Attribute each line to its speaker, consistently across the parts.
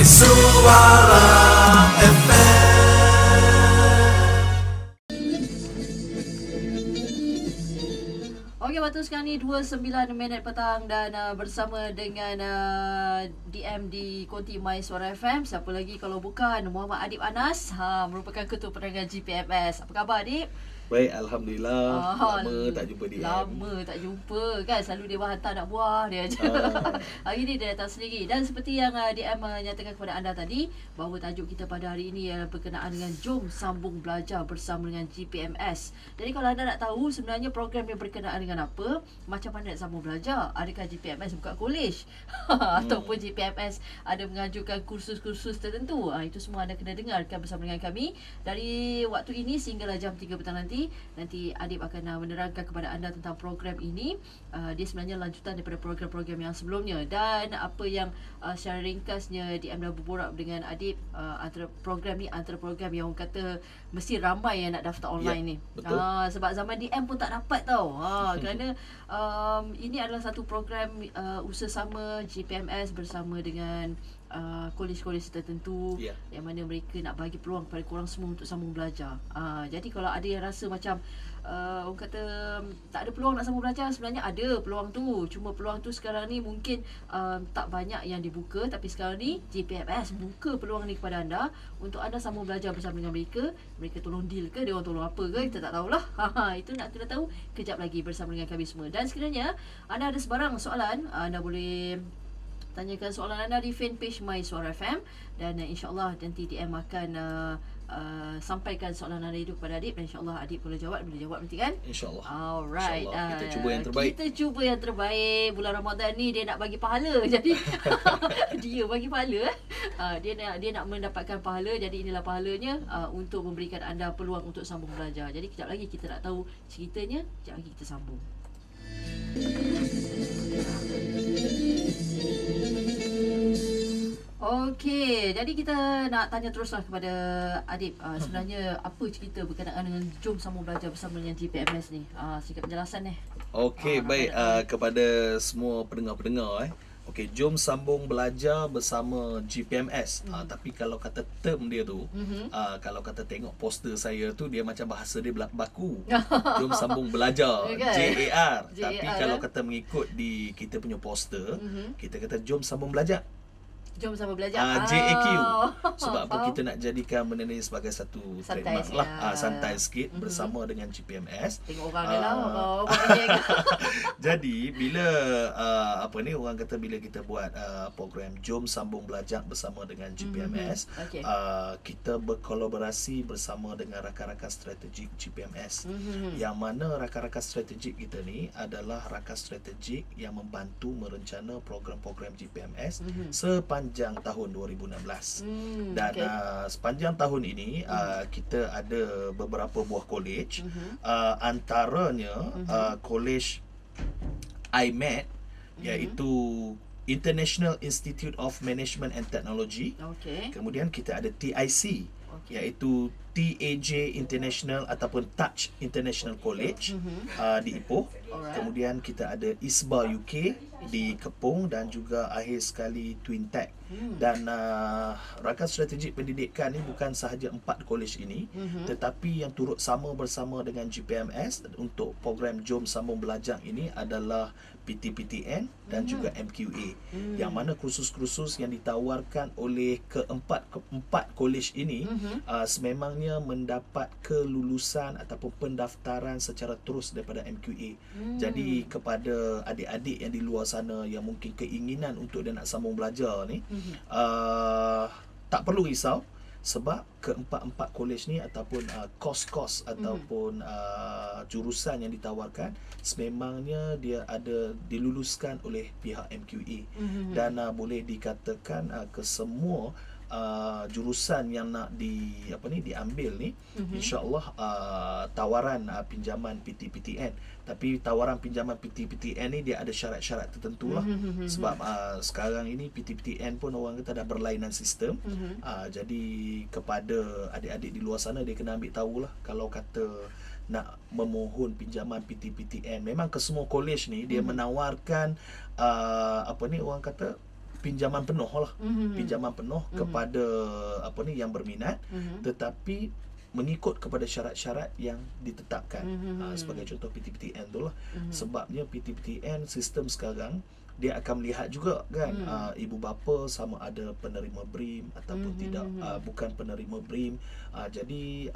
Speaker 1: Suara FM.
Speaker 2: Okey, waktu sekarang ni 29 petang dan bersama dengan DM di Konti My Suara FM. Siapa lagi kalau bukan Muhammad Adib Anas, merupakan Ketua Penerangan GPMS. Apa khabar, Adib?
Speaker 3: Baik, Alhamdulillah. Lama tak jumpa DM.
Speaker 2: Lama tak jumpa kan. Selalu dia hantar nak buah dia je. Hari ni dia datang sendiri. Dan seperti yang DM menyatakan kepada anda tadi, bahawa tajuk kita pada hari ini ialah berkenaan dengan Jom Sambung Belajar bersama dengan GPMS. Jadi kalau anda nak tahu sebenarnya program yang berkenaan dengan apa, macam mana nak sambung belajar, adakah GPMS buka kolej ataupun GPMS ada mengajukan kursus-kursus tertentu, itu semua anda kena dengarkan bersama dengan kami dari waktu ini sehinggalah jam 3 petang nanti. Nanti Adib akan menerangkan kepada anda tentang program ini. Dia sebenarnya lanjutan daripada program-program yang sebelumnya. Dan apa yang secara ringkasnya DM dah berborak dengan Adib, antara program ni antara program yang orang kata mesti ramai yang nak daftar online ni.
Speaker 3: Betul.
Speaker 2: Sebab zaman DM pun tak dapat tau. Kerana ini adalah satu program usaha sama GPMS bersama dengan kolej-kolej tertentu, yang mana mereka nak bagi peluang kepada korang semua untuk sambung belajar. Jadi kalau ada yang rasa macam orang kata tak ada peluang nak sambung belajar, sebenarnya ada peluang tu. Cuma peluang tu sekarang ni mungkin tak banyak yang dibuka. Tapi sekarang ni GPMS buka peluang ni kepada anda untuk anda sambung belajar bersama dengan mereka. Mereka tolong deal ke, dia orang tolong apa ke, kita tak tahulah. Itu nak kena tahu kejap lagi bersama dengan kami semua. Dan sekiranya anda ada sebarang soalan, anda boleh tanyakan soalan anda di fanpage My Suara FM. Dan insyaAllah nanti DM akan sampaikan soalan anda itu kepada Adib. Dan insyaAllah Adib boleh jawab nanti kan?
Speaker 3: InsyaAllah.
Speaker 2: Alright.
Speaker 3: InsyaAllah. Kita cuba yang terbaik.
Speaker 2: Kita cuba yang terbaik. Bulan Ramadan ni dia nak bagi pahala. Jadi dia bagi pahala. Dia nak mendapatkan pahala. Jadi inilah pahalanya untuk memberikan anda peluang untuk sambung belajar. Jadi kejap lagi kita nak tahu ceritanya. Kejap lagi kita sambung. Okey, jadi kita nak tanya teruslah kepada Adib. Sebenarnya apa cerita berkenaan dengan Jom Sambung Belajar bersama dengan GPMS ni? Sikap penjelasan ni.
Speaker 3: Okey, baik. Kepada semua pendengar-pendengar, okey, Jom Sambung Belajar bersama GPMS. Tapi kalau kata term dia tu, kalau kata tengok poster saya tu, dia macam bahasa dia baku. Jom Sambung Belajar, JAR. Tapi kalau kata mengikut di kita punya poster, kita kata Jom Sambung Belajar.
Speaker 2: Jom Sambung Belajar.
Speaker 3: JAQ. Sebab apa kita nak jadikan benda ni sebagai satu trademark lah. Santai sikit bersama dengan GPMS.
Speaker 2: Tengok orang dia lah.
Speaker 3: Jadi bila orang kata bila kita buat program Jom Sambung Belajar bersama dengan GPMS, kita berkolaborasi bersama dengan rakan-rakan strategik GPMS. Yang mana rakan-rakan strategik kita ni adalah rakan strategik yang membantu merencana program-program GPMS sepanjang tahun 2016. Dan sepanjang tahun ini kita ada beberapa buah kolej. Antaranya kolej IMET, iaitu International Institute of Management and Technology. Kemudian kita ada TIC, iaitu TAJ International ataupun Touch International College di Ipoh. Kemudian kita ada ISBA UK di Kepong dan juga akhir sekali Twin Tech. Dan rakan strategik pendidikan ni bukan sahaja 4 kolej ini, tetapi yang turut sama bersama dengan GPMS untuk program Jom Sambung Belajar ini adalah PTPTN dan juga MQA. Yang mana kursus-kursus yang ditawarkan oleh keempat kolej ini sememangnya mendapat kelulusan ataupun pendaftaran secara terus daripada MQA. Jadi kepada adik-adik yang di luar sana yang mungkin keinginan untuk dia nak sambung belajar ni, tak perlu risau. Sebab keempat-empat kolej ni ataupun kos-kos ataupun jurusan yang ditawarkan sememangnya dia ada diluluskan oleh pihak MQA. Dan boleh dikatakan kesemua jurusan yang nak diambil ni, insya-Allah tawaran pinjaman PTPTN. Tapi tawaran pinjaman PTPTN ni dia ada syarat-syarat tertentu lah. Sebab sekarang ini PTPTN pun orang kata dah berlainan sistem. Jadi kepada adik-adik di luar sana, dia kena ambil tahulah kalau kata nak memohon pinjaman PTPTN. Memang kesemua kolej ni dia menawarkan orang kata pinjaman penuh lah. Pinjaman penuh kepada yang berminat, tetapi mengikut kepada syarat-syarat yang ditetapkan. Sebagai contoh PTPTN tu lah. Sebabnya PTPTN sistem sekarang dia akan melihat juga kan ibu bapa sama ada penerima BRIM ataupun tidak, bukan penerima BRIM. Jadi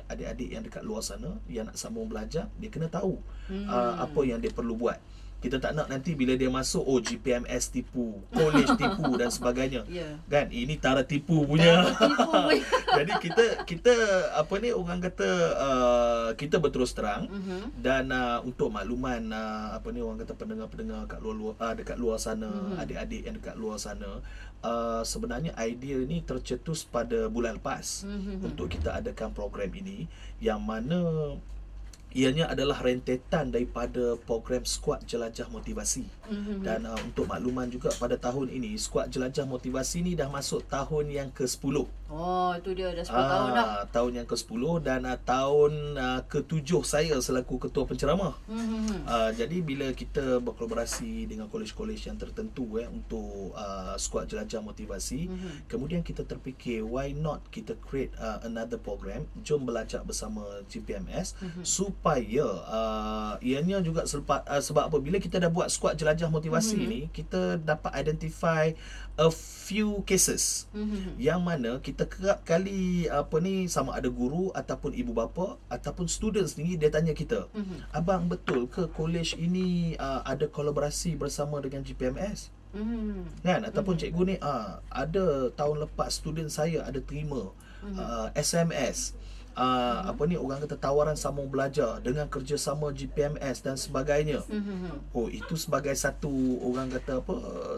Speaker 3: adik-adik yang dekat luar sana yang nak sambung belajar, dia kena tahu apa yang dia perlu buat. Kita tak nak nanti bila dia masuk, GPMS tipu, college tipu dan sebagainya. Kan ini tara tipu punya. Jadi kita orang kata kita berterus terang dan untuk makluman orang kata pendengar-pendengar dekat luar sana, adik-adik yang dekat luar sana, sebenarnya idea ni tercetus pada bulan lepas untuk kita adakan program ini, yang mana ianya adalah rentetan daripada program Skuad Jelajah Motivasi. Dan untuk makluman juga, pada tahun ini Skuad Jelajah Motivasi ni dah masuk tahun yang ke-10.
Speaker 2: Oh, itu dia dah 10 tahun dah.
Speaker 3: Tahun yang ke-10 dan tahun ke-7 saya selaku ketua penceramah. Jadi bila kita berkolaborasi dengan kolej-kolej yang tertentu untuk Skuad Jelajah Motivasi, kemudian kita terfikir, why not kita create another program, Jom Belajar Bersama GPMS, supaya ianya juga sebab apa, bila kita dah buat Skuad Jelajah Motivasi ni, kita dapat identify a few cases yang mana kita kerap kali sama ada guru ataupun ibu bapa ataupun student sendiri, dia tanya kita, abang betul ke kolej ini ada kolaborasi bersama dengan GPMS? Kan, ataupun cikgu ni ada tahun lepas student saya ada terima SMS orang kata tawaran sambung belajar dengan kerjasama GPMS dan sebagainya. Itu sebagai satu orang kata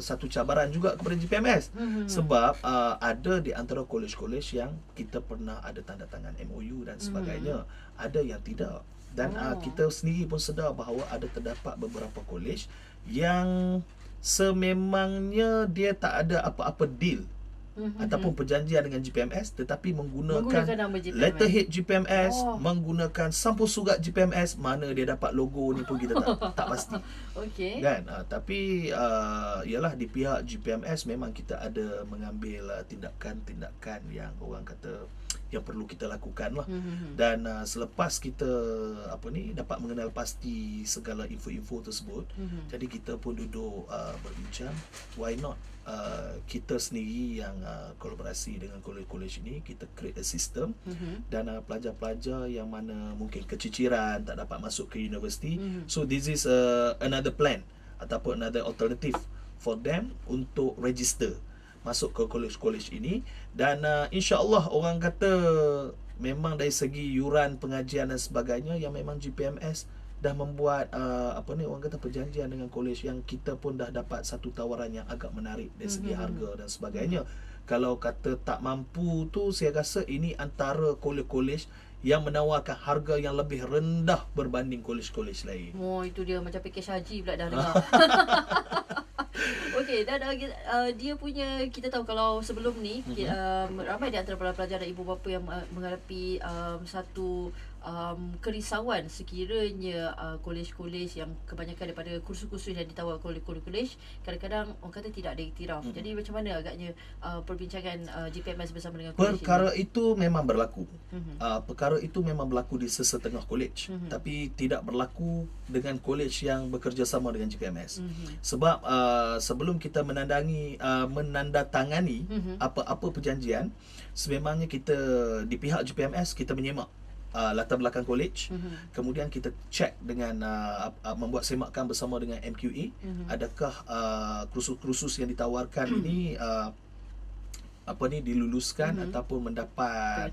Speaker 3: satu cabaran juga kepada GPMS. Sebab ada di antara kolej-kolej yang kita pernah ada tanda tangan MOU dan sebagainya, ada yang tidak. Dan kita sendiri pun sedar bahawa ada terdapat beberapa kolej yang sememangnya dia tak ada apa-apa deal ataupun perjanjian dengan GPMS, tetapi menggunakan letterhead GPMS, menggunakan sampul surat GPMS. Mana dia dapat logo ni pun kita tak pasti. Kan? Tapi ialah di pihak GPMS memang kita ada mengambil tindakan-tindakan yang orang kata yang perlu kita lakukan lah. Dan selepas kita dapat mengenal pasti segala info-info tersebut, jadi kita pun duduk berbincang, why not kita sendiri yang kolaborasi dengan kolej-kolej ini, kita create a system dan pelajar-pelajar yang mana mungkin keciciran tak dapat masuk ke universiti, so this is another plan ataupun another alternative for them untuk register masuk ke kolej-kolej ini. Dan insya-Allah orang kata memang dari segi yuran pengajian dan sebagainya, yang memang GPMS dah membuat orang kata perjanjian dengan kolej yang kita pun dah dapat satu tawaran yang agak menarik dari segi harga dan sebagainya. Kalau kata tak mampu tu, saya rasa ini antara kolej-kolej yang menawarkan harga yang lebih rendah berbanding kolej-kolej lain.
Speaker 2: Itu dia macam package haji pula dah dengar. Okey, dan dia punya, kita tahu kalau sebelum ni ramai di antara para pelajar dan ibu bapa yang menghadapi satu kerisauan sekiranya kolej-kolej yang kebanyakan daripada kursus-kursus yang ditawar oleh kolej-kolej kadang-kadang orang kata tidak ada iktiraf. Jadi macam mana agaknya perbincangan GPMS bersama dengan kolej
Speaker 3: perkara ini? Itu memang berlaku. Perkara itu memang berlaku di sesetengah kolej, tapi tidak berlaku dengan kolej yang bekerjasama dengan GPMS. Sebab sebelum kita menandatangani apa-apa perjanjian, sememangnya kita di pihak GPMS kita menyemak latar belakang kolej, kemudian kita check dengan membuat semakan bersama dengan MQA, adakah kursus-kursus yang ditawarkan ini diluluskan ataupun mendapat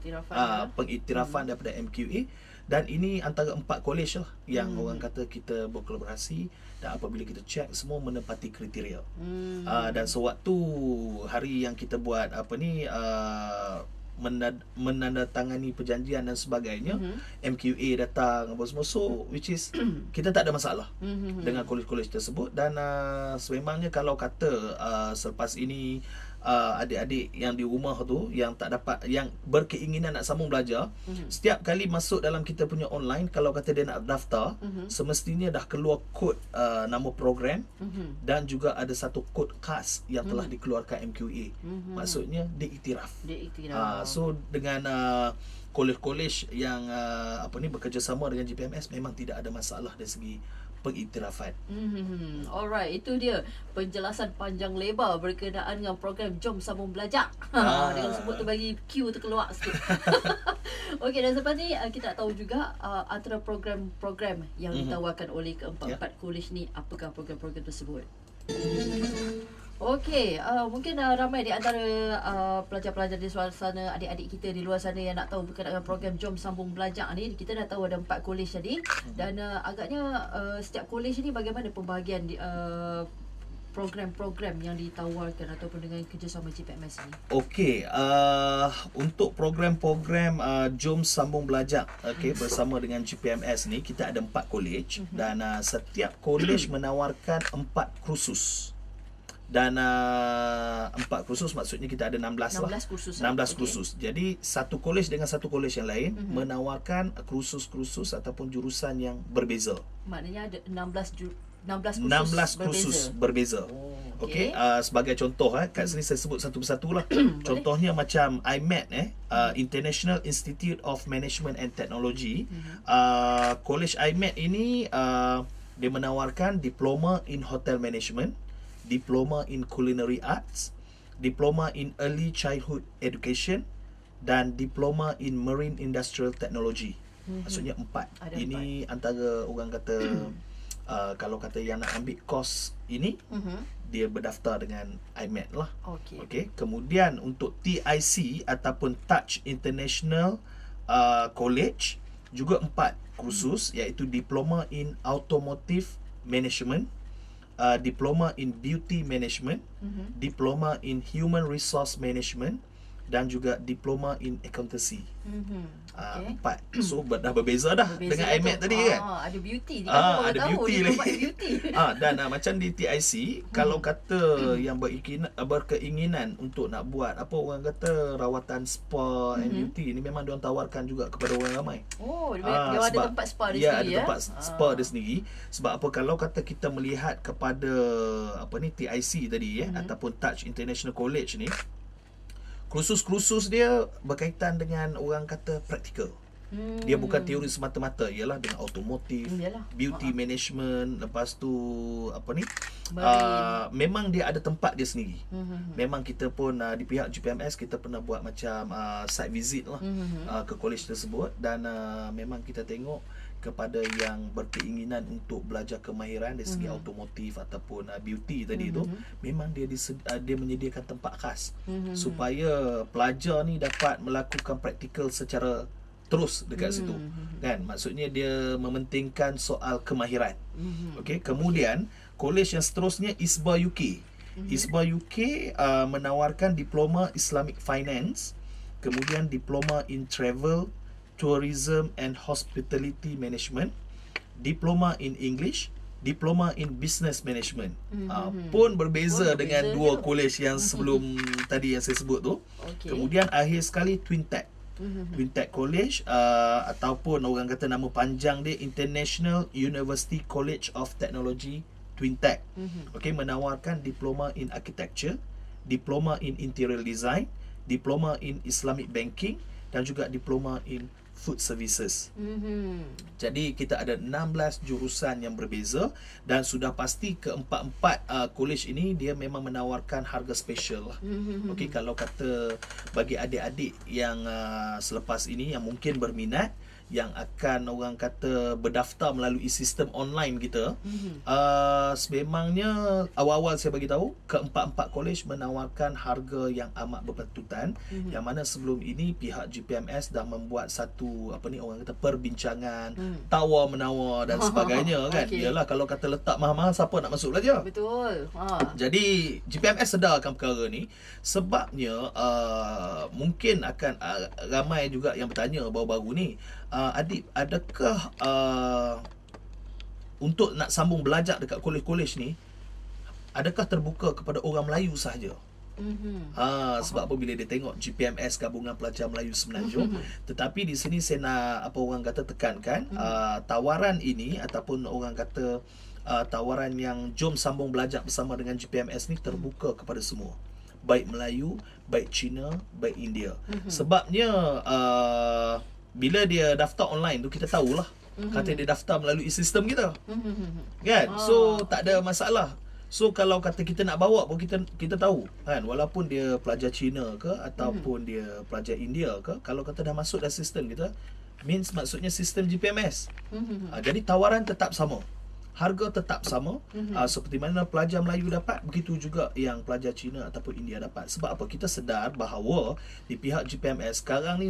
Speaker 3: pengiktirafan daripada MQA. Dan ini antara 4 kolej lah yang orang kata kita berkolaborasi, dan apabila kita check semua menepati kriteria. Dan sewaktu hari yang kita buat menandatangani perjanjian dan sebagainya, MQA datang apa semua, so which is kita tak ada masalah dengan kolej-kolej tersebut. Dan sememangnya kalau kata selepas ini adik-adik yang di rumah tu yang tak dapat, yang berkeinginan nak sambung belajar, setiap kali masuk dalam kita punya online, kalau kata dia nak daftar, semestinya dah keluar kod nama program, dan juga ada satu kod khas yang telah dikeluarkan MQA. Maksudnya diiktiraf. So dengan kolej-kolej yang bekerjasama dengan GPMS, memang tidak ada masalah dari segi pengiktirafan.
Speaker 2: Alright, itu dia penjelasan panjang lebar berkenaan dengan program Jom Sambung Belajar. Dengan sebut tu bagi Q tu keluar sikit. Okey, dan selepas ni kita nak tahu juga antara program-program yang ditawarkan oleh keempat-empat kolej ni, apakah program-program tersebut. Okey, mungkin ramai di antara pelajar-pelajar di luar sana, adik-adik kita di luar sana yang nak tahu berkenaan program Jom Sambung Belajar ni. Kita dah tahu ada 4 kolej tadi, dan agaknya setiap kolej ni bagaimana pembahagian program-program yang ditawarkan ataupun dengan kerjasama GPMS ni.
Speaker 3: Okey, untuk program-program Jom Sambung Belajar bersama dengan GPMS ni, kita ada 4 kolej, dan setiap kolej menawarkan 4 kursus. Dan 4 kursus maksudnya kita ada 16
Speaker 2: kursus.
Speaker 3: 16 kursus. Jadi satu kolej dengan satu kolej yang lain menawarkan kursus-kursus ataupun jurusan yang berbeza.
Speaker 2: Maknanya ada 16
Speaker 3: kursus berbeza. Okey, sebagai contoh kat sini saya sebut satu persatu lah. Contohnya macam IMAT International Institute of Management and Technology. Kolej IMAT ini dia menawarkan diploma in hotel management, diploma in culinary arts, diploma in early childhood education, dan diploma in marine industrial technology. Maksudnya 4. Ini 4. Antara orang kata kalau kata yang nak ambil kos ini, dia berdaftar dengan IMAT lah. Okey. Kemudian untuk TIC ataupun Touch International College juga 4 kursus, iaitu diploma in automotive management, diploma in beauty management, diploma in human resource management, dan juga diploma in accountancy. 4. So dah berbeza dengan IMAT tadi kan.
Speaker 2: Ada beauty.
Speaker 3: Ada beauty lagi. Dan macam di TIC, kalau kata yang berkeinginan untuk nak buat apa orang kata rawatan spa and beauty, ni memang diorang tawarkan juga kepada orang ramai.
Speaker 2: Dia ada tempat spa dia sendiri.
Speaker 3: Ada tempat spa dia sendiri. Sebab apa, kalau kata kita melihat kepada TIC tadi ataupun Touch International College ni, kursus-kursus dia berkaitan dengan orang kata praktikal. Dia bukan teori semata-mata, ialah dengan automotif, beauty management, lepas tu memang dia ada tempat dia sendiri. Memang kita pun di pihak GPMS kita pernah buat macam site visit lah ke kolej tersebut, dan memang kita tengok kepada yang berkeinginan untuk belajar kemahiran dari segi automotif ataupun beauty tadi tu, memang dia menyediakan tempat khas supaya pelajar ni dapat melakukan praktikal secara terus dekat situ kan. Maksudnya dia mementingkan soal kemahiran. Okey, kemudian kolej yang seterusnya ISBA UK. ISBA UK menawarkan diploma Islamic Finance, kemudian diploma in Travel, Tourism and Hospitality Management, diploma in English, diploma in Business Management. Pun berbeza dengan 2 kolej yang sebelum tadi yang saya sebut tu. Kemudian akhir sekali Twintech. Twintech College ataupun orang kata nama panjang dia International University College of Technology Twintech. Okey, menawarkan diploma in Architecture, diploma in Interior Design, diploma in Islamic Banking, dan juga diploma in Food Services. Jadi kita ada 16 jurusan yang berbeza, dan sudah pasti keempat-empat kolej ini dia memang menawarkan harga special lah. Okey, kalau kata bagi adik-adik yang selepas ini yang mungkin berminat, yang akan orang kata berdaftar melalui sistem online kita, sememangnya awal-awal saya bagi tahu keempat-empat kolej menawarkan harga yang amat berpatutan, yang mana sebelum ini pihak GPMS dah membuat satu orang kata perbincangan, tawar-menawar dan sebagainya kan. Yalah, kalau kata letak mahal-mahal, siapa nak masuk belajar?
Speaker 2: Betul.
Speaker 3: Jadi GPMS sedarkan perkara ni, sebabnya mungkin akan ramai juga yang bertanya baru-baru ni, Adib, adakah untuk nak sambung belajar dekat kolej-kolej ni, adakah terbuka kepada orang Melayu sahaja? Sebab apa, bila dia tengok GPMS Gabungan Pelajar Melayu Semenanjung. Tetapi di sini saya nak apa orang kata tekankan, tawaran ini ataupun orang kata tawaran yang jom sambung belajar bersama dengan GPMS ni terbuka kepada semua, baik Melayu, baik Cina, baik India. Sebabnya bila dia daftar online tu, kita tahulah kata dia daftar melalui sistem kita, kan? So tak ada masalah. So kalau kata kita nak bawa pun kita tahu kan, walaupun dia pelajar Cina ke ataupun dia pelajar India ke, kalau kata dah masuk dalam sistem kita, maksudnya sistem GPMS. Jadi tawaran tetap sama, harga tetap sama. Seperti mana pelajar Melayu dapat, begitu juga yang pelajar Cina ataupun India dapat. Sebab apa? Kita sedar bahawa di pihak GPMS sekarang ni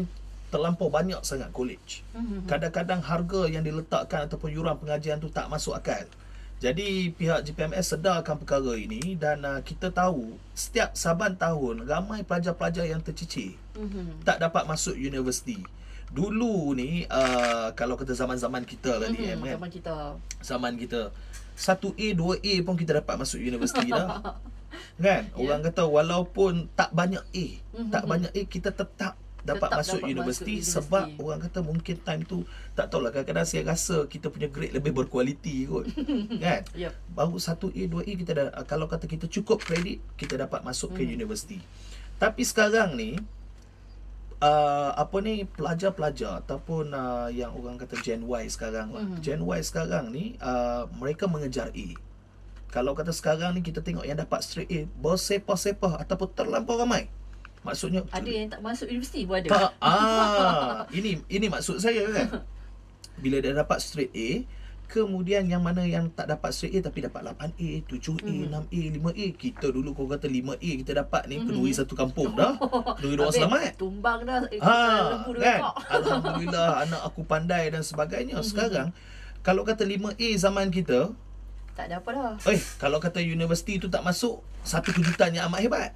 Speaker 3: terlampau banyak sangat college. Kadang-kadang harga yang diletakkan ataupun yuran pengajian tu tak masuk akal. Jadi pihak GPMS sedarkan perkara ini, dan kita tahu setiap saban tahun ramai pelajar-pelajar yang tercicir, tak dapat masuk universiti. Dulu ni kalau kata zaman-zaman kita lah ni, zaman kita 1A 2A pun kita dapat masuk universiti dah. Kan? Orang kata walaupun tak banyak A, kita tetap dapat masuk universiti. Sebab orang kata mungkin time tu tak tahulah, kadang-kadang saya rasa kita punya grade lebih berkualiti kot. Kan? Baru 1A 2A kita dah, kalau kata kita cukup kredit, kita dapat masuk ke universiti. Tapi sekarang ni pelajar-pelajar ataupun yang orang kata Gen Y sekarang lah, Gen Y sekarang ni mereka mengejar A. Kalau kata sekarang ni kita tengok yang dapat straight A bersepah-sepah ataupun terlampau ramai. Maksudnya
Speaker 2: ada yang tak masuk universiti pun ada.
Speaker 3: Ini maksud saya kan. Bila dia dapat straight A, kemudian yang mana yang tak dapat straight A tapi dapat 8A, 7A, 6A, 5A. Kita dulu kau kata 5A kita dapat ni penuhi satu kampung dah. Penuhi doa selamat.
Speaker 2: Tumbang dah.
Speaker 3: Kan? Alhamdulillah anak aku pandai dan sebagainya. Sekarang kalau kata 5A zaman kita,
Speaker 2: tak ada apa dah.
Speaker 3: Kalau kata universiti tu tak masuk, satu kejutan yang amat hebat.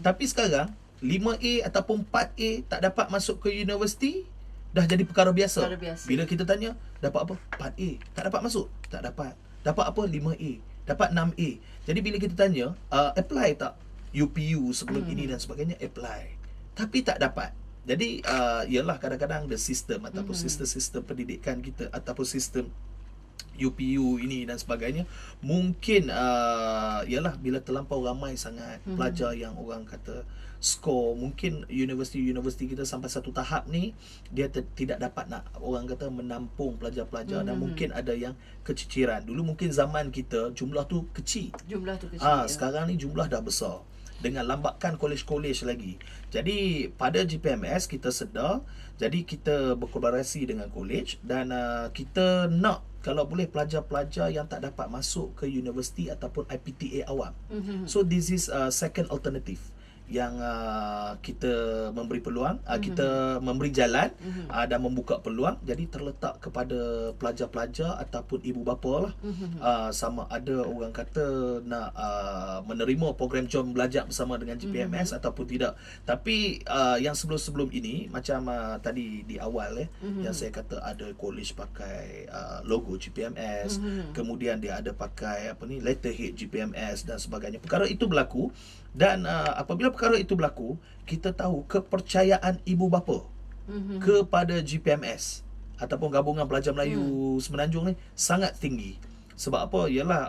Speaker 3: Tapi sekarang 5A ataupun 4A tak dapat masuk ke universiti dah jadi perkara biasa. Bila kita tanya, dapat apa? 4A. Tak dapat masuk? Tak dapat. Dapat apa? 5A. Dapat 6A. Jadi bila kita tanya, apply tak UPU sebelum ini dan sebagainya? Apply. Tapi tak dapat. Jadi ialah kadang-kadang the system ataupun sistem pendidikan kita ataupun sistem UPU ini dan sebagainya, mungkin ialah bila terlampau ramai sangat pelajar yang orang kata skor, mungkin universiti-universiti kita sampai satu tahap ni dia tidak dapat nak orang kata menampung pelajar-pelajar, dan mungkin ada yang keciciran. Dulu mungkin zaman kita jumlah tu kecil. Sekarang ni jumlah dah besar dengan lambakan kolej-kolej lagi. Jadi pada GPMS kita sedar, jadi kita berkolaborasi dengan kolej, dan kita nak kalau boleh pelajar-pelajar yang tak dapat masuk ke universiti ataupun IPTA awam. So this is second alternative yang kita memberi peluang, kita memberi jalan dan membuka peluang. Jadi terletak kepada pelajar-pelajar ataupun ibu bapa lah, sama ada orang kata nak menerima program Jom Belajar bersama dengan GPMS ataupun tidak. Tapi yang sebelum-sebelum ini, macam tadi di awal yang saya kata ada college pakai logo GPMS, kemudian dia ada pakai letterhead GPMS dan sebagainya. Perkara itu berlaku, dan apabila perkara itu berlaku, kita tahu kepercayaan ibu bapa kepada GPMS ataupun Gabungan Pelajar Melayu Semenanjung ni sangat tinggi. Sebab apa? Ialah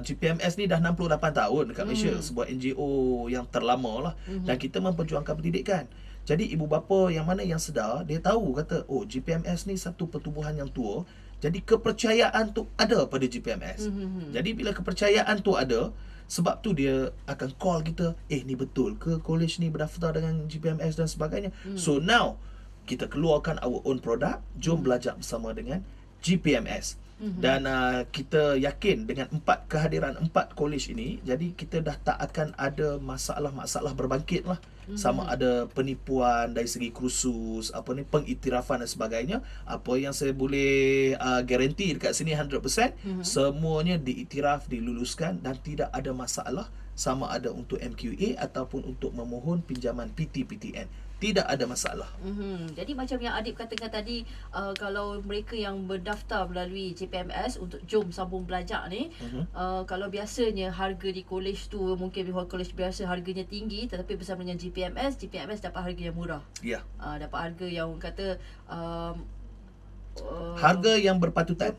Speaker 3: GPMS ni dah 68 tahun dekat Malaysia, sebuah NGO yang terlama lah, dan kita memperjuangkan pendidikan. Jadi ibu bapa yang mana yang sedar, dia tahu kata, oh GPMS ni satu pertubuhan yang tua, jadi kepercayaan tu ada pada GPMS. Jadi bila kepercayaan tu ada, sebab tu dia akan call kita, ni betul ke college ni berdaftar dengan GPMS dan sebagainya. So now kita keluarkan our own product, Jom Belajar bersama dengan GPMS. Dan kita yakin dengan kehadiran 4 college ini, jadi kita dah tak akan ada masalah-masalah berbangkit lah. Sama ada penipuan dari segi kursus, pengiktirafan dan sebagainya. Apa yang saya boleh garanti dekat sini 100%, semuanya diiktiraf, diluluskan, dan tidak ada masalah sama ada untuk MQA ataupun untuk memohon pinjaman PT-PTN. Tidak ada masalah.
Speaker 2: Jadi macam yang Adib katakan tadi, kalau mereka yang berdaftar melalui JPMS untuk Jom Sambung Belajar ni, kalau biasanya harga di kolej tu mungkin di kolej biasa harganya tinggi, tetapi bersama dengan JPMS dapat harga yang murah.
Speaker 3: Ya.
Speaker 2: Dapat harga yang kata
Speaker 3: harga yang berpatutan.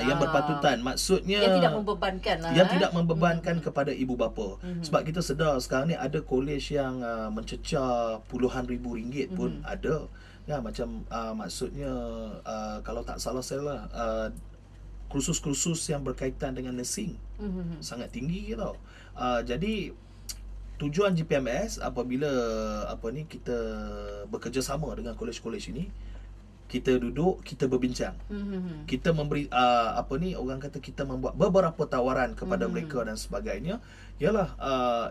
Speaker 3: Yang berpatutan. Maksudnya
Speaker 2: yang tidak membebankan lah.
Speaker 3: Yang tidak membebankan kepada ibu bapa. Sebab kita sedar sekarang ni ada kolej yang mencecah puluhan ribu ringgit pun ada. Ya, macam maksudnya kalau tak salah saya kursus-kursus yang berkaitan dengan nursing sangat tinggi tau. Jadi tujuan GPMS apabila kita bekerjasama dengan kolej-kolej ini, kita duduk, kita berbincang. Kita memberi orang kata kita membuat beberapa tawaran kepada mereka dan sebagainya. Yalah,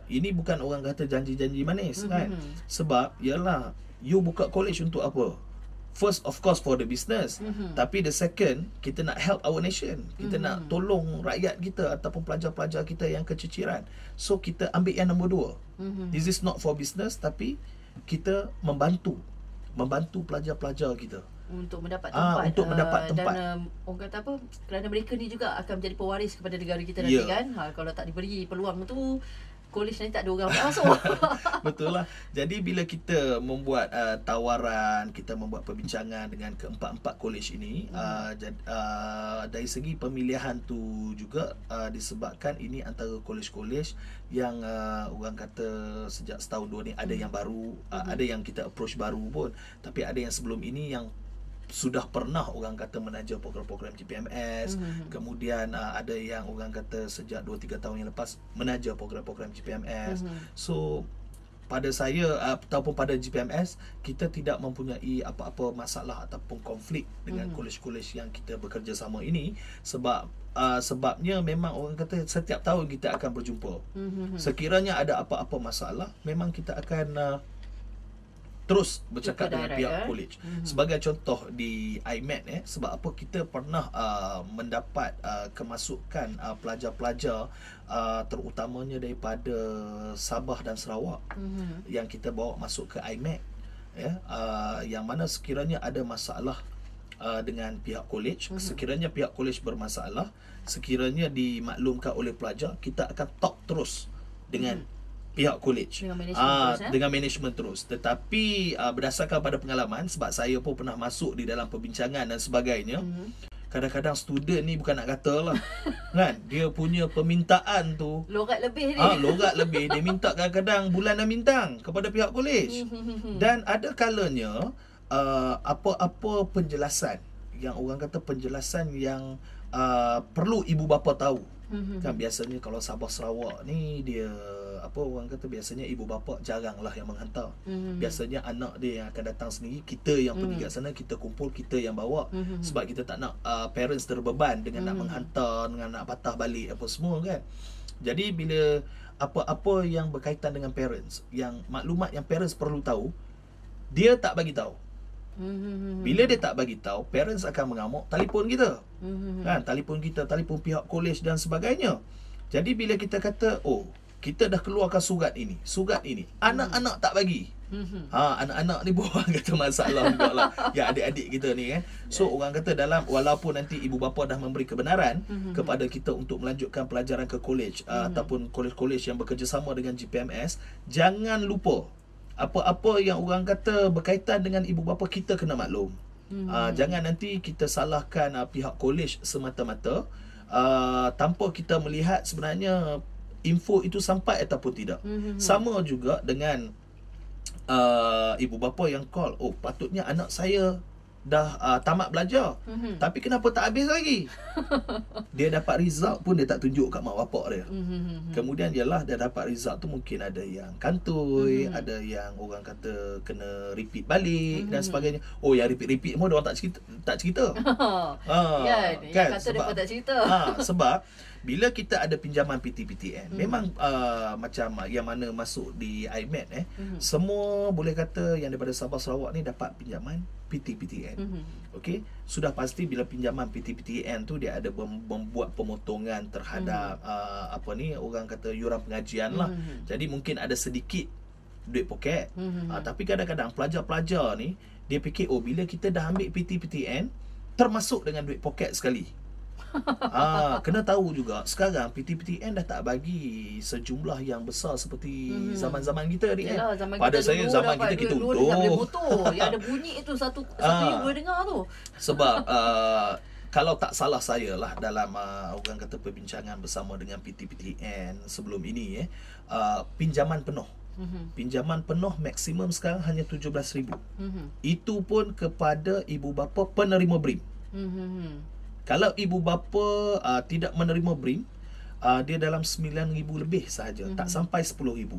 Speaker 3: ini bukan orang kata janji-janji manis kan. Sebab yalah, you buka college untuk apa? First, of course, for the business. Tapi the second, kita nak help our nation. Kita nak tolong rakyat kita ataupun pelajar-pelajar kita yang keciciran. So, kita ambil yang nombor 2. This is not for business, tapi kita membantu pelajar-pelajar kita
Speaker 2: untuk mendapat tempat,
Speaker 3: untuk mendapat tempat.
Speaker 2: Dan orang kata apa, kerana mereka ni juga akan menjadi pewaris kepada negara kita nanti kan. Kalau tak diberi peluang tu, kolej nanti tak ada orang nak masuk.
Speaker 3: Betul lah. Jadi bila kita membuat tawaran, kita membuat perbincangan dengan keempat-empat kolej ini, dari segi pemilihan tu juga disebabkan ini antara kolej-kolej yang orang kata sejak setahun 2 ni ada yang baru, ada yang kita approach baru pun, tapi ada yang sebelum ini yang sudah pernah orang kata menaja program-program GPMS. Kemudian ada yang orang kata sejak 2-3 tahun yang lepas menaja program-program GPMS. So pada saya ataupun pada GPMS, kita tidak mempunyai apa-apa masalah ataupun konflik dengan kolej-kolej yang kita bekerjasama ini. Sebabnya memang orang kata setiap tahun kita akan berjumpa. Sekiranya ada apa-apa masalah, memang kita akan terus bercakap dengan pihak kolej. Sebagai contoh di IMED, sebab apa kita pernah mendapat kemasukan pelajar-pelajar terutamanya daripada Sabah dan Sarawak yang kita bawa masuk ke IMED, yang mana sekiranya ada masalah dengan pihak kolej, sekiranya pihak kolej bermasalah, sekiranya dimaklumkan oleh pelajar, kita akan talk terus dengan pihak kolej dengan management terus. Tetapi berdasarkan pada pengalaman, sebab saya pun pernah masuk di dalam perbincangan dan sebagainya, kadang-kadang student ni bukan nak kata lah kan, dia punya permintaan tu
Speaker 2: logat lebih ni.
Speaker 3: Logat lebih. Dia minta kadang-kadang bulan dan bintang kepada pihak kolej. Dan ada kalanya apa-apa penjelasan yang orang kata penjelasan yang perlu ibu bapa tahu. Kan biasanya kalau Sabah Sarawak ni dia orang kata biasanya ibu bapa jaranglah yang menghantar. Biasanya anak dia yang akan datang sendiri, kita yang pergi kat sana, kita kumpul, kita yang bawa. Sebab kita tak nak parents terbeban dengan nak menghantar, dengan nak patah balik apa semua kan. Jadi bila apa-apa yang berkaitan dengan parents, yang maklumat yang parents perlu tahu, dia tak bagi tahu. Bila dia tak bagi tahu, parents akan mengamuk, telefon kita. Kan, telefon kita, telefon pihak kolej dan sebagainya. Jadi bila kita kata, kita dah keluarkan surat ini, anak-anak tak bagi. Anak-anak ni bukan kata masalah juga lah. Ya, adik-adik kita ni kan. So orang kata dalam, walaupun nanti ibu bapa dah memberi kebenaran kepada kita untuk melanjutkan pelajaran ke kolej ataupun kolej-kolej yang bekerjasama dengan GPMS, jangan lupa apa-apa yang orang kata berkaitan dengan ibu bapa kita kena maklum. Jangan nanti kita salahkan pihak kolej semata-mata tanpa kita melihat sebenarnya info itu sampai ataupun tidak. Sama juga dengan ibu bapa yang call, patutnya anak saya dah tamat belajar, tapi kenapa tak habis lagi? Dia dapat result pun dia tak tunjuk kat mak bapak dia. Kemudian ialah dia dapat result tu mungkin ada yang kantoi, ada yang orang kata kena repeat balik dan sebagainya. Yang repeat semua dia orang tak cerita.
Speaker 2: Kan, yang kata dia pun tak cerita.
Speaker 3: Sebab bila kita ada pinjaman PT-PTN, memang macam yang mana masuk di IMED, semua boleh kata yang daripada Sabah Sarawak ni dapat pinjaman PT-PTN. Okey, sudah pasti bila pinjaman PT-PTN tu dia ada membuat pemotongan terhadap orang kata yuran pengajian lah. Jadi mungkin ada sedikit duit poket. Tapi kadang-kadang pelajar-pelajar ni dia fikir bila kita dah ambil PT-PTN termasuk dengan duit poket sekali. Kena tahu juga sekarang PT-PTN dah tak bagi sejumlah yang besar seperti zaman-zaman kita ni.
Speaker 2: Yalah, zaman
Speaker 3: pada
Speaker 2: kita
Speaker 3: saya
Speaker 2: dulu
Speaker 3: zaman kita
Speaker 2: duit
Speaker 3: untung.
Speaker 2: Dah boleh motor. Yang ada bunyi itu satu yang boleh dengar tu.
Speaker 3: Sebab kalau tak salah saya lah dalam orang kata perbincangan bersama dengan PT-PTN sebelum ini pinjaman penuh. Pinjaman penuh maksimum sekarang hanya 17,000. Itu pun kepada ibu bapa penerima BRIM. Kalau ibu bapa tidak menerima BRIM, dia dalam 9,000 lebih sahaja, tak sampai 10,000.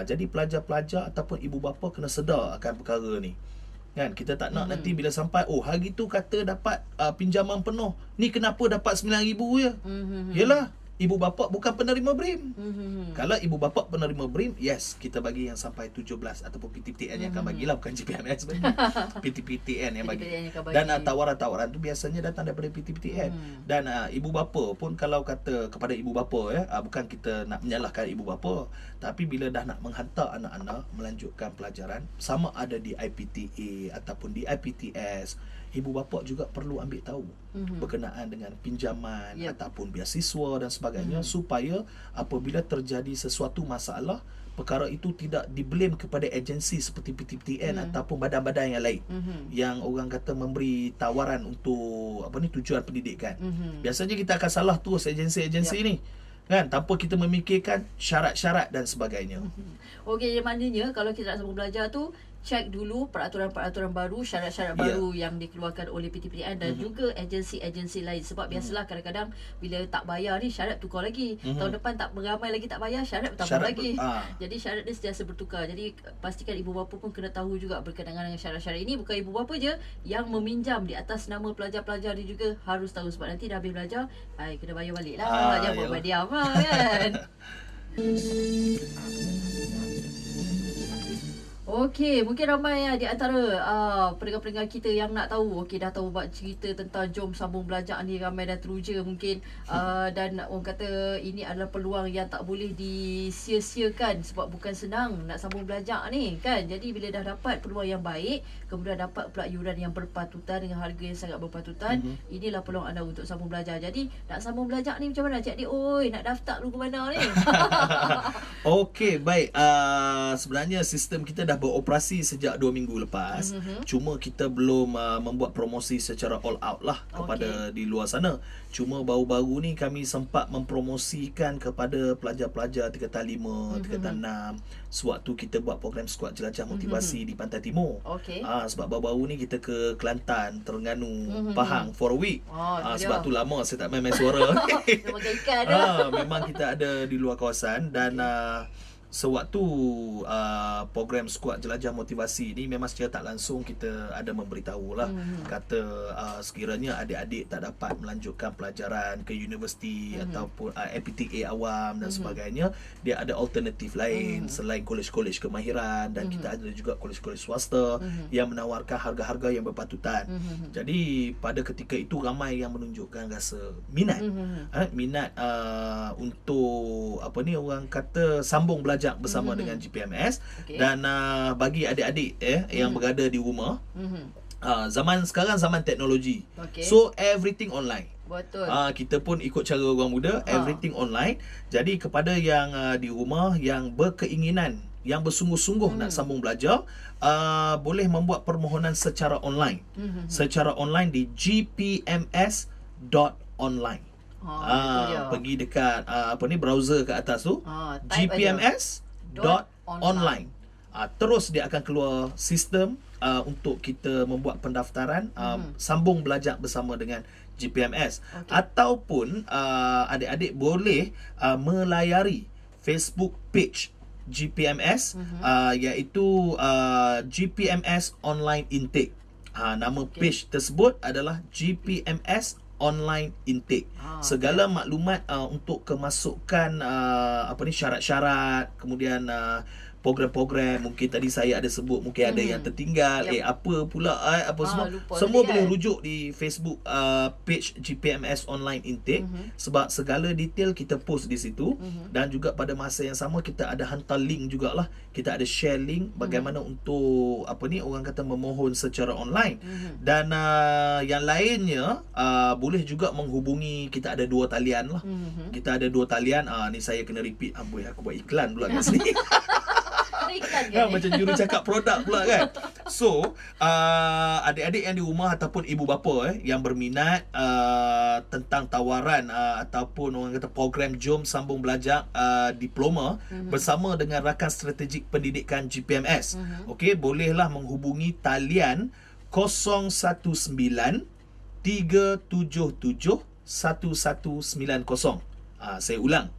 Speaker 3: Jadi pelajar-pelajar ataupun ibu bapa kena sedar akan perkara ni. Kan, kita tak nak nanti bila sampai hari tu kata dapat pinjaman penuh. Ni kenapa dapat 9,000 je? Yalah, ibu bapa bukan penerima BRIM. Kalau ibu bapa penerima BRIM, yes, kita bagi yang sampai 17 ataupun PT-PTN yang akan bagilah, bukan GPMS sebenarnya. PT-PTN yang bagi. Dan tawaran-tawaran tu biasanya datang daripada PT-PTN. Dan ibu bapa pun kalau kata kepada ibu bapa bukan kita nak menyalahkan ibu bapa, tapi bila dah nak menghantar anak-anak melanjutkan pelajaran sama ada di IPTA ataupun di IPTS, ibu bapa juga perlu ambil tahu berkenaan dengan pinjaman ataupun beasiswa dan sebagainya, supaya apabila terjadi sesuatu masalah, perkara itu tidak di-blame kepada agensi seperti PT-PTN ataupun badan-badan yang lain yang orang kata memberi tawaran untuk tujuan pendidikan. Biasanya kita akan salah terus agensi-agensi ni, kan, tanpa kita memikirkan syarat-syarat dan sebagainya.
Speaker 2: Okey, maknanya kalau kita nak sambung belajar tu, cek dulu peraturan-peraturan baru, syarat-syarat baru yang dikeluarkan oleh PT-PTN dan juga agensi-agensi lain. Sebab biasalah kadang-kadang bila tak bayar ni syarat tukar lagi. Tahun depan tak beramai lagi tak bayar, syarat bertambah lagi. Jadi syarat dia sentiasa bertukar. Jadi pastikan ibu bapa pun kena tahu juga berkenaan dengan syarat-syarat ini. Bukan ibu bapa je yang meminjam di atas nama pelajar-pelajar dia juga harus tahu. Sebab nanti dah habis belajar, kena bayar balik lah. Jangan buat diam kan. Okey, mungkin ramai di antara pendengar-pendengar kita yang nak tahu. Okey, dah tahu buat cerita tentang Jom Sambung Belajar ni, ramai dah teruja mungkin. Dan orang kata ini adalah peluang yang tak boleh disia-siakan sebab bukan senang nak sambung belajar ni kan. Jadi bila dah dapat peluang yang baik, kemudian dapat pula yuran yang berpatutan dengan harga yang sangat berpatutan, inilah peluang anda untuk sambung belajar. Jadi nak sambung belajar ni macam mana Cik Dik? Oi, nak daftar dulu ke mana ni?
Speaker 3: Okey, baik. Sebenarnya sistem kita dah beroperasi sejak 2 minggu lepas. Cuma kita belum membuat promosi secara all out lah kepada di luar sana. Cuma baru-baru ni kami sempat mempromosikan kepada pelajar-pelajar tingkatan 5, tingkatan 6 sewaktu kita buat program skuad jelajah motivasi di Pantai Timur. Sebab baru-baru ni kita ke Kelantan, Terengganu, Pahang for a week. Sebab tu lama saya tak main suara. Memang kita ada di luar kawasan dan sewaktu program skuad jelajah motivasi ni memang secara tak langsung kita ada memberitahulah, kata sekiranya adik-adik tak dapat melanjutkan pelajaran ke universiti ataupun MPTA awam dan sebagainya, dia ada alternatif lain selain kolej-kolej kemahiran, dan kita ada juga kolej-kolej swasta yang menawarkan harga-harga yang berpatutan. Jadi pada ketika itu ramai yang menunjukkan rasa minat minat untuk orang kata sambung belajar bersama dengan GPMS. Dan bagi adik-adik yang berada di rumah, zaman sekarang zaman teknologi, so everything online.
Speaker 2: Betul.
Speaker 3: Kita pun ikut cara orang muda, everything online. Jadi kepada yang di rumah yang berkeinginan, yang bersungguh-sungguh nak sambung belajar, boleh membuat permohonan secara online. Secara online di gpms.online. Pergi dekat browser kat atas tu, gpms.online. Terus dia akan keluar sistem untuk kita membuat pendaftaran sambung belajar bersama dengan GPMS. Ataupun adik-adik boleh melayari Facebook page GPMS, iaitu GPMS Online Intake. Nama page tersebut adalah GPMS Online Intake. Segala maklumat untuk kemasukan syarat-syarat, kemudian program-program, mungkin tadi saya ada sebut, mungkin ada yang tertinggal, apa pula apa semua boleh rujuk di Facebook page GPMS Online Intake, sebab segala detail kita post di situ, dan juga pada masa yang sama kita ada hantar link jugalah, kita ada share link bagaimana untuk orang kata memohon secara online. Dan yang lainnya boleh juga menghubungi, kita ada 2 talian lah. Kita ada 2 talian. Ni saya kena repeat, amboi aku buat iklan pula kat sini. Macam juru cakap produk pula kan. So adik-adik yang di rumah ataupun ibu bapa yang berminat tentang tawaran ataupun orang kata program Jom Sambung Belajar diploma bersama dengan rakan strategik pendidikan GPMS, okey, bolehlah menghubungi talian 019 377 1190. Saya ulang.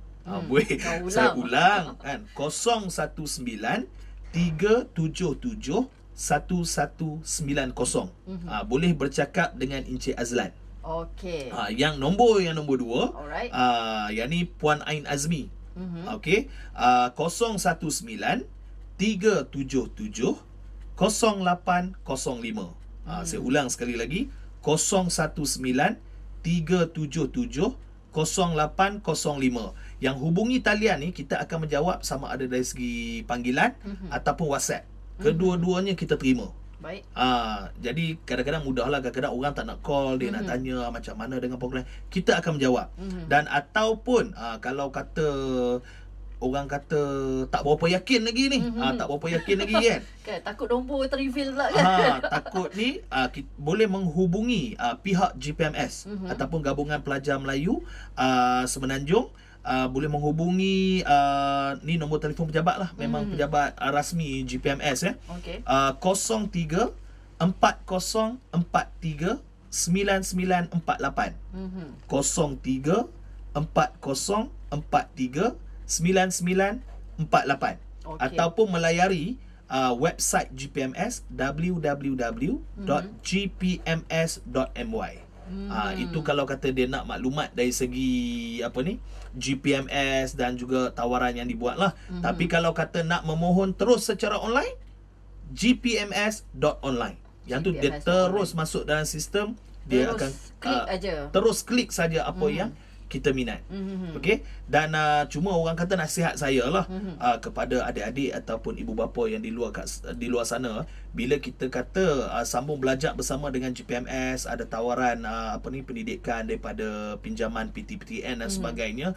Speaker 3: Saya ulang kan, 019 377 1190. Boleh bercakap dengan Encik Azlan.
Speaker 2: Okey.
Speaker 3: Yang nombor 2,
Speaker 2: alright.
Speaker 3: yang ni Puan Ain Azmi. Okey. 019 377 0805. Saya ulang sekali lagi, 019 377 0805. Yang hubungi talian ni kita akan menjawab sama ada dari segi panggilan ataupun WhatsApp. Kedua-duanya kita terima.
Speaker 2: Baik.
Speaker 3: Jadi kadang-kadang mudahlah, kadang-kadang orang tak nak call, dia nak tanya macam mana dengan program, kita akan menjawab. Dan ataupun kalau kata orang kata tak berapa yakin lagi ni, tak berapa yakin lagi kan.
Speaker 2: Takut nombor terreveal pula kan.
Speaker 3: Takut ni boleh menghubungi pihak GPMS ataupun Gabungan Pelajar Melayu Semenanjung. Boleh menghubungi ni nombor telefon pejabat lah, memang pejabat rasmi GPMS
Speaker 2: Okey.
Speaker 3: 03 4043 9948. 03 4043 9948. Ataupun melayari website GPMS www.gpms.my. Itu kalau kata dia nak maklumat dari segi GPMS dan juga tawaran yang dibuat lah. Tapi kalau kata nak memohon terus secara online, gpms.online. Yang tu dia terus masuk dalam sistem, dia akan
Speaker 2: klik aja.
Speaker 3: Terus klik saja apa yang kita minat. Okey. Dan cuma orang kata nasihat saya lah kepada adik-adik ataupun ibu bapa yang di luar sana, bila kita kata sambung belajar bersama dengan GPMS, ada tawaran pendidikan daripada pinjaman PT-PTN dan sebagainya,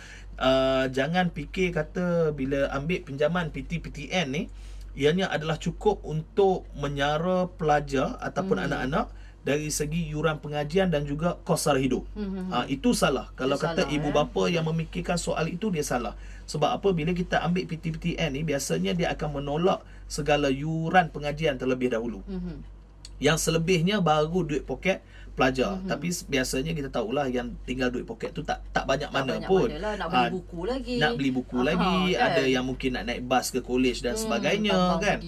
Speaker 3: jangan fikir kata bila ambil pinjaman PT-PTN ni ianya adalah cukup untuk menyara pelajar ataupun anak-anak dari segi yuran pengajian dan juga kos sara hidup. Itu salah. Kalau dia kata salah, ibu bapa yang memikirkan soal itu, dia salah. Sebab apa? Bila kita ambil PT-PTN ni, biasanya dia akan menolak segala yuran pengajian terlebih dahulu. Yang selebihnya baru duit poket pelajar. Tapi biasanya kita tahulah yang tinggal duit poket tu tak banyak mana pun.
Speaker 2: Nak beli buku lagi.
Speaker 3: Nak beli buku lagi, kan? Ada yang mungkin nak naik bas ke kolej dan sebagainya kan.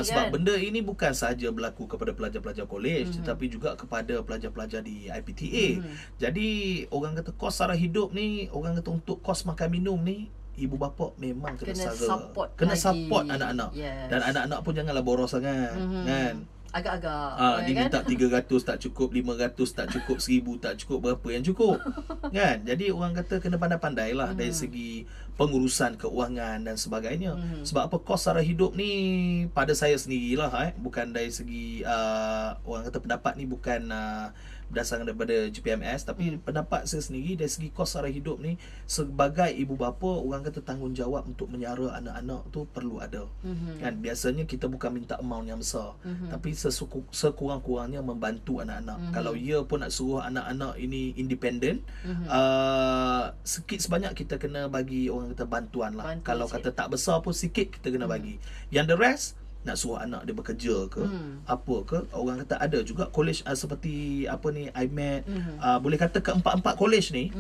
Speaker 3: Sebab benda ini bukan sahaja berlaku kepada pelajar-pelajar kolej, tetapi juga kepada pelajar-pelajar di IPTA. Jadi orang kata kos sara hidup ni, orang kata untuk kos makan minum ni, ibu bapa memang kena support anak-anak. Dan anak-anak pun janganlah boros sangat kan.
Speaker 2: Agak-agak
Speaker 3: dia minta 300 tak cukup, 500 tak cukup, 1000 tak cukup, berapa yang cukup kan. Jadi orang kata kena pandai-pandai lah dari segi pengurusan keuangan dan sebagainya. Sebab apa, kos sara hidup ni pada saya sendirilah bukan dari segi orang kata pendapat ni bukan berdasarkan daripada GPMS, tapi pendapat saya sendiri dari segi kos sara hidup ni, sebagai ibu bapa, orang kata tanggungjawab untuk menyara anak-anak tu perlu ada. Kan biasanya kita bukan minta amount yang besar, tapi sekurang-kurangnya membantu anak-anak. Kalau ia pun nak suruh anak-anak ini independen, sikit sebanyak kita kena bagi orang kata bantuan lah. Kalau kata tak besar pun sikit kita kena bagi. Yang the rest nak suruh anak dia bekerja ke apa ke, orang kata ada juga kolej seperti IMED, boleh kata keempat-empat kolej ni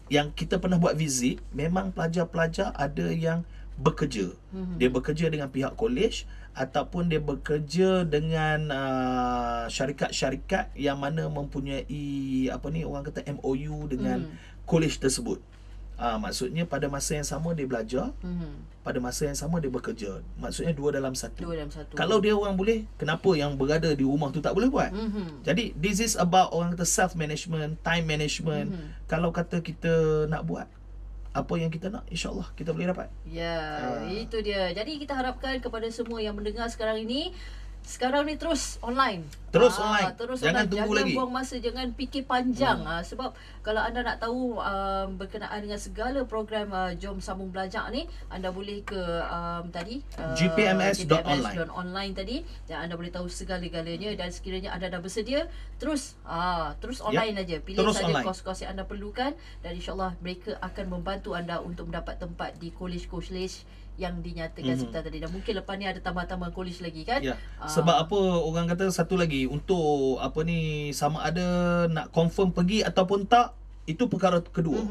Speaker 3: yang kita pernah buat visit, memang pelajar-pelajar ada yang bekerja. Dia bekerja dengan pihak kolej ataupun dia bekerja dengan syarikat-syarikat yang mana mempunyai orang kata MOU dengan kolej tersebut. Maksudnya pada masa yang sama dia belajar, pada masa yang sama dia bekerja. Maksudnya 2 dalam 1. Kalau dia orang boleh, kenapa yang berada di rumah tu tak boleh buat? Jadi this is about orang kata self management, time management. Kalau kata kita nak buat apa yang kita nak, insya-Allah kita boleh dapat.
Speaker 2: Itu dia. Jadi kita harapkan kepada semua yang mendengar sekarang ini, sekarang ni terus online.
Speaker 3: Jangan
Speaker 2: online.
Speaker 3: Tunggu lagi.
Speaker 2: Jangan buang masa, jangan fikir panjang. Sebab kalau anda nak tahu berkenaan dengan segala program Jom Sambung Belajar ni, anda boleh ke tadi
Speaker 3: gpms.online
Speaker 2: tadi, dan anda boleh tahu segala-galanya. Dan sekiranya anda dah bersedia, terus online aja. Pilih
Speaker 3: terus
Speaker 2: saja
Speaker 3: online.
Speaker 2: kos-kos yang anda perlukan, dan insya-Allah mereka akan membantu anda untuk mendapat tempat di college yang dinyatakan sebentar tadi. Dan mungkin lepas ni ada tambah-tambah college lagi kan.
Speaker 3: Sebab apa orang kata satu lagi, untuk apa ni, sama ada nak confirm pergi ataupun tak, itu perkara kedua.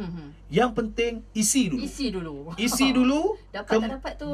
Speaker 3: Yang penting isi dulu. Dapat tak dapat tu,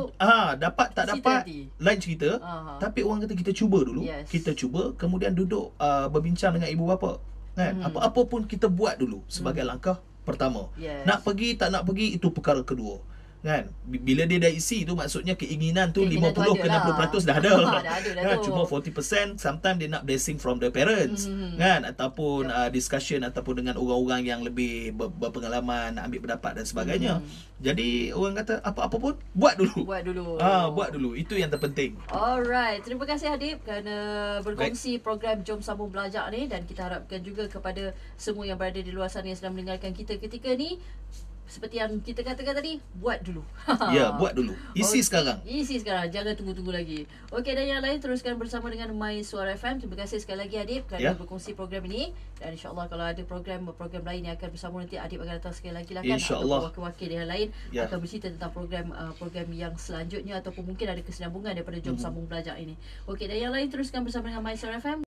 Speaker 3: dapat tak dapat lain cerita. Tapi orang kata kita cuba dulu. Kita cuba, kemudian duduk berbincang dengan ibu bapa kan. Apa-apa pun kita buat dulu sebagai langkah pertama. Nak pergi tak nak pergi, itu perkara kedua kan. Bila dia dah isi tu, maksudnya keinginan tu 50 ke 60% dah ada. Kan? Cuma 40% sometimes dia nak blessing from the parents kan, ataupun discussion ataupun dengan orang-orang yang lebih berpengalaman, ambil pendapat dan sebagainya. Jadi orang kata apa-apa pun buat dulu. Buat dulu. Itu yang terpenting.
Speaker 2: Alright, terima kasih Hadib kerana berkongsi program Jom Sambung Belajar ni, dan kita harapkan juga kepada semua yang berada di luar sana yang sedang mendengarkan kita ketika ni, seperti yang kita katakan tadi, buat dulu.
Speaker 3: Buat dulu. Isi sekarang.
Speaker 2: Jangan tunggu-tunggu lagi. Okey, dan yang lain teruskan bersama dengan My Suara FM. Terima kasih sekali lagi Adib kerana berkongsi program ini. Dan insya-Allah kalau ada program lain yang akan bersama, nanti Adib akan datang sekali lagi lah kan.
Speaker 3: InsyaAllah.
Speaker 2: Ataupun wakil-wakil yang lain akan bercerita tentang program yang selanjutnya, ataupun mungkin ada kesinambungan daripada Jom Sambung Belajar ini. Okey, dan yang lain teruskan bersama dengan My Suara FM.